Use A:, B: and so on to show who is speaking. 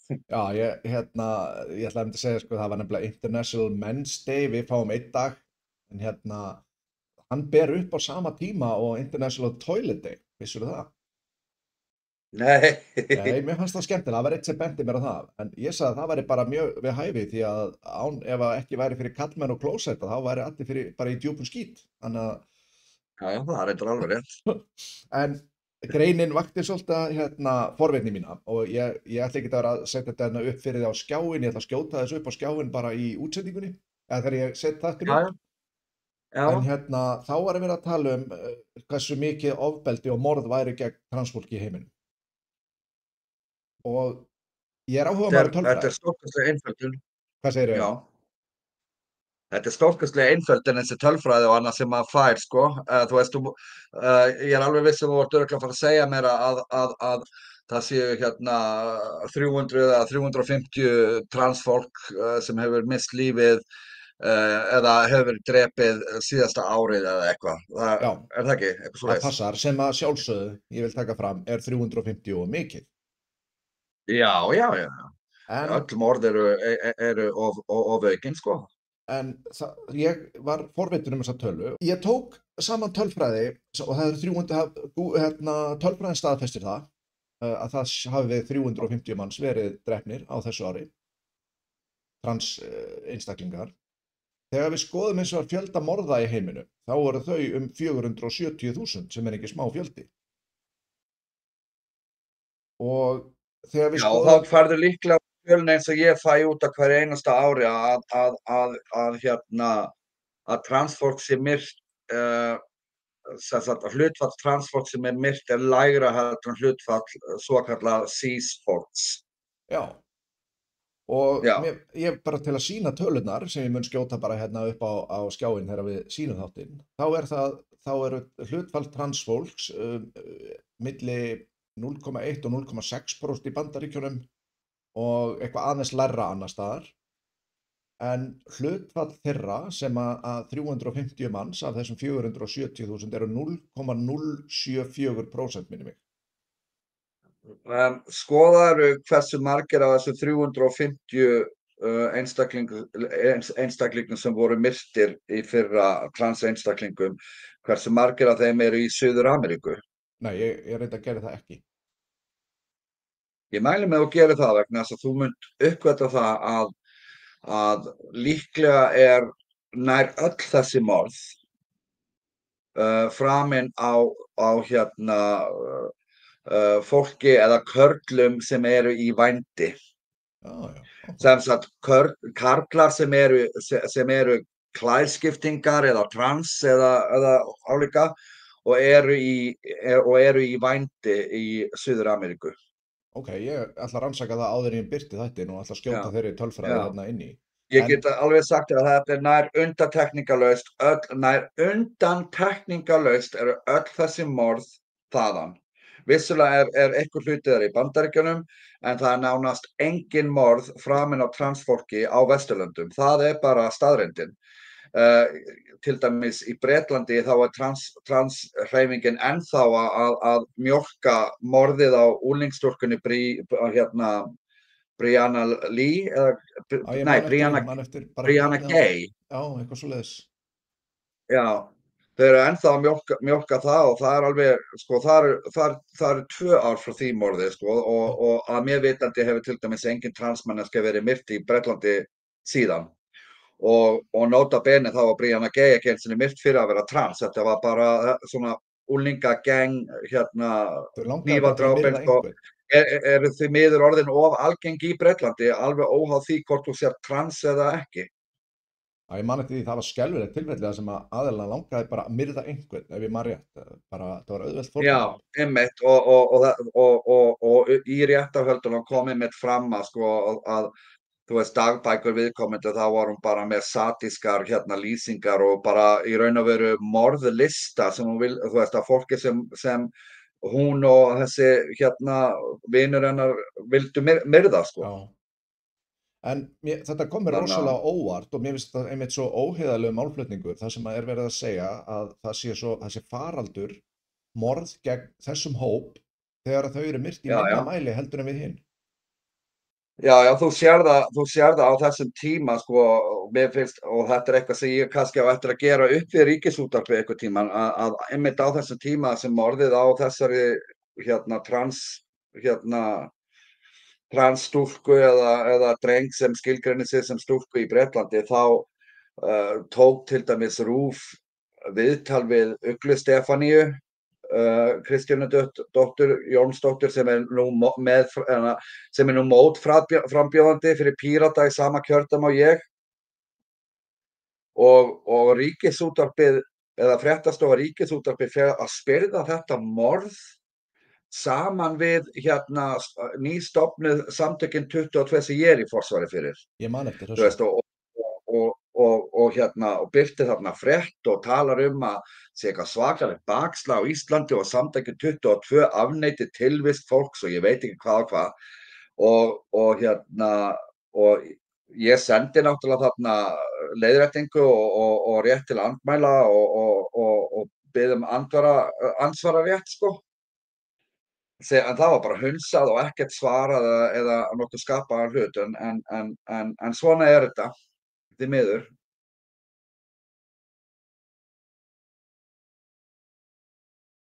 A: Já, ég ætlaði að segja, sko, það var nefnilega International Men's Day, við fáum einn dag, en hann ber upp á sama tíma og International Toilet Day, vissur það?
B: Nei,
A: Nei, mér fannst það skemmtilega, það var eitt sem benti mér á það, en ég sagði að það væri bara mjög við hæfi því að ef að ekki væri fyrir kallmenn og klósetta, þá væri allir fyrir, bara í djúpum skít. Þannig
B: já, já, það er eitthvað alveg rétt.
A: að, en greinin vakti svolítið forvitni mína og ég ætla ekki að vera að setja þetta upp fyrir þið á skjáin, ég ætla að skjóta þessu upp á skjáin bara í útsendingunni, eða þegar ég set þáttin
B: Já,
A: upp.
B: já,
A: En
B: já.
A: þá var að vera að tala um hversu mikið ofbeldi og morð væri gegn transfólki í heiminum. Og ég er áhuga maður
B: Þetta er
A: tölfræði.
B: stórkostlega einföldun.
A: Hvað segir
B: Já,
A: þau?
B: þetta er stórkostlega einföldun þessi tölfræði og annað sem maður fær, sko. Þú veist, ég er alveg viss um að þú ert örugglega að fara að segja mér að það séu hérna 300 eða 350 transfólk sem hefur misst lífið eða hefur verið drepið síðasta árið eða eitthvað.
A: Já,
B: Er það ekki? Eitthvað
A: það
B: svoleiðis?
A: passar sem að sjálfsögðu, ég vil taka fram, er 350 og mikið.
B: Já, já, já.
A: En,
B: Öll morð eru ofaukin, sko.
A: ég var forvitinn um þessa tölu. Ég tók saman tölfræði og það eru 300, tölfræðin staðfestir það, að það hafi við 350 manns verið drepnir á þessu ári, trans einstaklingar. Þegar við skoðum eins og fjölda morða í heiminum, þá voru þau 470.000 sem er ekki smá fjöldi. Og þegar við
B: Já, og þá
A: skoðum,
B: færðu líklega töluna eins og ég fæ út af hverju einasta ári að transfólk sé myrt, sem sagt, að hlutfall transfólk sem er myrt er lægra heldur en hlutfall svokallað cis-fólks.
A: já, og
B: Já,
A: ég bara til að sýna tölurnar sem ég mun skjóta bara hérna upp á skjáinn þegar við sýnum þáttinn, þá eru hlutfall transfólks milli 0,1 og 0,6% í Bandaríkjunum og eitthvað aðeins lægra annar staðar. En hlutfall þeirra sem að 350 manns af þessum 470.000 eru 0,074% minni mig.
B: skoðaðu hversu margir af þessum 350 einstaklingum sem voru myrtir í fyrra transeinstaklingum, hversu margir af þeim eru í Suður-Ameríku?
A: Nei, ég reyndi að gera það ekki.
B: Ég mæli með að gera það vegna þess að þú munt uppgötva það að líklega er nær öll þessi morð framin á fólki eða körlum sem eru í vændi.
A: Já, já, ok.
B: Sem sagt, karlar sem eru klæðskiptingar eða trans eða álíka og eru í vændi í Suður-Ameríku.
A: Ok, ég ætla að rannsaka það áður en ég birti þættin og ætla að skjóta
B: Já,
A: þeirri tölfræði
B: já.
A: hérna inn í.
B: Ég
A: En,
B: get alveg sagt þér að þetta er nær undantekningarlaust eru öll þessi morð þaðan. Vissulega er einhver hluti þeirra í Bandaríkjunum en það er nánast engin morð framin á transfólki á Vesturlöndum. Það er bara staðreyndin. Til dæmis í Bretlandi þá er transhreyfingin ennþá að mjólka morðið á unglingsstúlkunni Brianna Lee
A: ég
B: nei,
A: man eftir bara
B: Brianna
A: nafnið á henni.
B: Gay.
A: Já, eitthvað svoleiðis.
B: Já, þau eru ennþá að mjólka það og það er alveg, sko, það eru 2 ár frá því morði, sko, og að mér vitandi hefur til dæmis engin transmanneska verið myrt í Bretlandi síðan. Og nota bene þá var Brianna Gay ekki eins og myrt fyrir að vera trans. Þetta var bara svona úlingageng,
A: Þau langaði bara til að
B: hnífadráp
A: myrða
B: eins og
A: einhvern.
B: eru því miður orðin of algeng í Bretlandi, alveg óháð því hvort þú sér trans eða ekki.
A: Já, ég man eftir því, það var skelfilegt tilfelli þar sem að aðeina langaði bara að myrða einhvern, ef ég man rétt. Bara, það var auðvelt
B: Já,
A: fórnarlamb.
B: einmitt og í réttarhöldunum kom einmitt fram að sko að þú veist dagbækur viðkomandi þá var hún bara með sadískar lýsingar og bara í raun og veru morðlista sem hún vil, þú veist að fólki sem hún og þessi vinur hennar vildu myrða sko.
A: Já. En þetta kom mér
B: Þannig að
A: rosalega óvart og mér finnst þetta einmitt svo óheiðarlegur málflutningur þar sem að er verið að segja að það sé faraldur morð gegn þessum hóp þegar að þau eru myrt í
B: já,
A: minna
B: já.
A: mæli heldur en við hinn.
B: Já, já, þú sér það á þessum tíma, sko, og mér finnst, og þetta eitthvað sem ég kannski á eftir að gera upp við Ríkisútvarpið einhvern tímann, að einmitt á þessum tíma sem morðið á þessari, hérna, hérna, transstúlku eða dreng sem skilgreinir sig sem stúlku í Bretlandi, þá tók til dæmis RÚV viðtal við Uglu Stefaníu, Kristjánudóttur Jónsdóttur sem er nú mótframbjóðandi fyrir Pírata í sama kjördæmi og ég, og Ríkisútvarpið eða fréttastofa Ríkisútvarpið fer að spyrða þetta morð saman við hérna nýstofnuð samtökin 22 sem ég er í forsvari fyrir.
A: Ég man eftir
B: Þú
A: þessu.
B: veist, og birti þarna frétt og talar að sé eitthvað svakalegt bakslag á Íslandi og samtökin 22 afneiti tilvist fólks og ég veit ekki hvað og hvað. Og ég sendi náttúrulega þarna leiðréttingu og rétt til andmæla og bið ansvara rétt, sko. En það var bara hunsað og ekkert svarað eða nokkuð skapaðan hlut, en svona er þetta, því miður.